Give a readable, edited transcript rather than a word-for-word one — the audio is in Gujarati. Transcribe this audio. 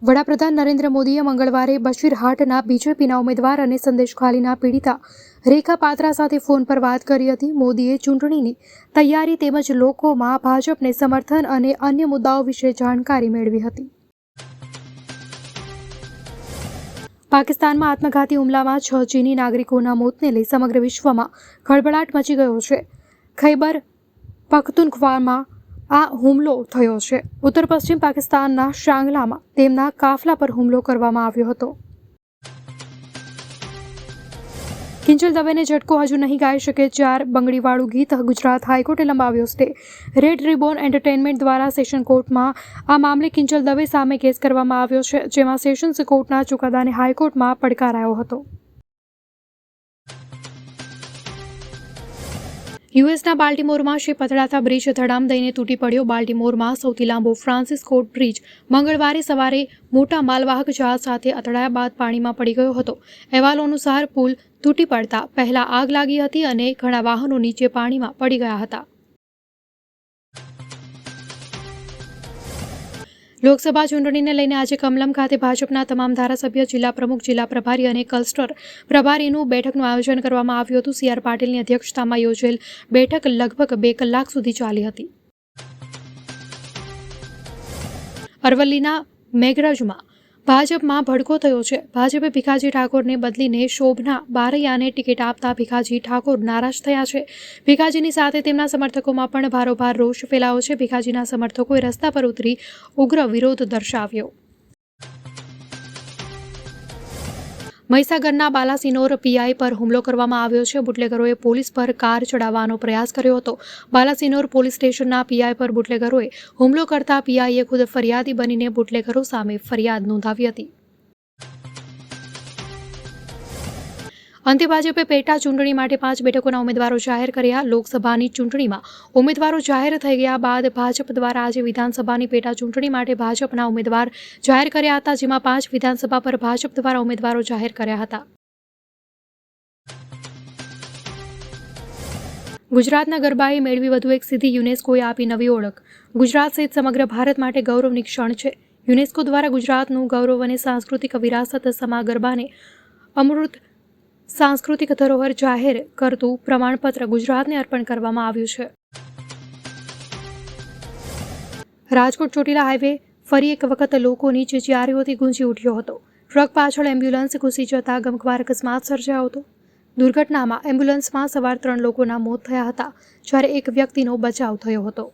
વડાપ્રધાન નરેન્દ્ર મોદીએ મંગળવારે બશીરહાટના બીજેપીના ઉમેદવાર અને સંદેશખાલીના પીડિતા રેખા પાત્રા સાથે ફોન પર વાત કરી હતી. મોદીએ ચૂંટણીની તૈયારી તેમજ લોકોમાં ભાજપને સમર્થન અને અન્ય મુદ્દાઓ વિશે જાણકારી મેળવી હતી. પાકિસ્તાનમાં આત્મઘાતી હુમલામાં 6 ચીની નાગરિકોના મોતને લઈ સમગ્ર વિશ્વમાં ખળભળાટ મચી ગયો છે. ખૈબર પખ્તુનખ્વામાં આ હુમલો થયો છે. ઉત્તર પશ્ચિમ પાકિસ્તાનના શાંગલામાં તેમના કાફલા પર હુમલો કરવામાં આવ્યો હતો. કિંજલ દવેને ઝટકો હજુ નહીં ગાઈ શકે 4 બંગડીવાળું ગીત ગુજરાત હાઈકોર્ટે લંબાવ્યો સ્ટે. રેડ રિબોન એન્ટરટેનમેન્ટ દ્વારા સેશન કોર્ટમાં આ મામલે કિંજલ દવે સામે કેસ કરવામાં આવ્યો છે, જેમાં સેશન્સ કોર્ટના ચુકાદાને હાઈકોર્ટમાં પડકારાયો હતો. યુએસના બાલ્ટીમોરમાં શિપ અથડાતા બ્રિજ ધડામ દઈને તૂટી પડ્યો. બાલ્ટીમોરમાં સૌથી લાંબો ફ્રાન્સિસ કોર્ટ બ્રિજ મંગળવારે સવારે મોટા માલવાહક જહાજ સાથે અથડાયા બાદ પાણીમાં પડી ગયો હતો. અહેવાલો અનુસાર પુલ તૂટી પડતા પહેલા આગ લાગી હતી અને ઘણા વાહનો નીચે પાણીમાં પડી ગયા હતા. લોકસભા ચૂંટણીને લઈને આજે કમલમ ખાતે ભાજપના તમામ ધારાસભ્ય, જિલ્લા પ્રમુખ, જિલ્લા પ્રભારી અને ક્લસ્ટર પ્રભારીનું બેઠકનું આયોજન કરવામાં આવ્યું હતું. CR પાટીલની અધ્યક્ષતામાં યોજેલ બેઠક લગભગ 2 કલાક સુધી ચાલી હતી. અરવલ્લીના મેઘરજમાં ભાજપમાં ભડકો થયો છે. ભાજપે ભીખાજી ઠાકોરને બદલીને શોભના બારૈયાને ટિકિટ આપતા ભીખાજી ઠાકોર નારાજ થયા છે. ભીખાજીની સાથે તેમના સમર્થકોમાં પણ ભારોભાર રોષ ફેલાયો છે. ભીખાજીના સમર્થકોએ રસ્તા પર ઉતરી ઉગ્ર વિરોધ દર્શાવ્યો. મહીસાગરના બાલાસિનોર પીઆઈ પર હુમલો કરવામાં આવ્યો છે. બુટલેગરોએ પોલીસ પર કાર ચડાવવાનો પ્રયાસ કર્યો હતો. બાલાસિનોર પોલીસ સ્ટેશનના પીઆઈ પર બુટલેગરોએ હુમલો કરતા પીઆઈએ ખુદ ફરિયાદી બનીને બુટલેગરો સામે ફરિયાદ નોંધાવી હતી. અંતે ભાજપે પેટા ચૂંટણી માટે 5 બેઠકોના ઉમેદવારો જાહેર કર્યા. લોકસભાની ચૂંટણીમાં ઉમેદવારો જાહેર થઈ ગયા બાદ ભાજપ દ્વારા આજે વિધાનસભાની પેટા ચૂંટણી માટે ભાજપના ઉમેદવાર જાહેર કર્યા હતા, જેમાં 5 વિધાનસભા પર ભાજપ દ્વારા ઉમેદવારો જાહેર કર્યા હતા. ગુજરાતના ગરબાએ મેળવી વધુ એક સિદ્ધિ. યુનેસ્કોએ આપી નવી ઓળખ. ગુજરાત સહિત સમગ્ર ભારત માટે ગૌરવની ક્ષણ છે. યુનેસ્કો દ્વારા ગુજરાતનું ગૌરવ અને સાંસ્કૃતિક વિરાસત સમા ગરબાને અમૃત સાંસ્કૃતિક ધરોહર જાહેર કરતું પ્રમાણપત્ર ગુજરાતને અર્પણ કરવામાં આવ્યું છે. રાજકોટ ચોટીલા હાઈવે ફરી એક વખત લોકોની ચીચિયારીઓથી ગુંજી ઉઠ્યો હતો. ટ્રક પાછળ એમ્બ્યુલન્સ ઘૂસી જતા ગમખ્વાર અકસ્માત સર્જાયો હતો. દુર્ઘટનામાં એમ્બ્યુલન્સમાં સવાર 3 લોકોના મોત થયા હતા, જ્યારે એક વ્યક્તિનો બચાવ થયો હતો.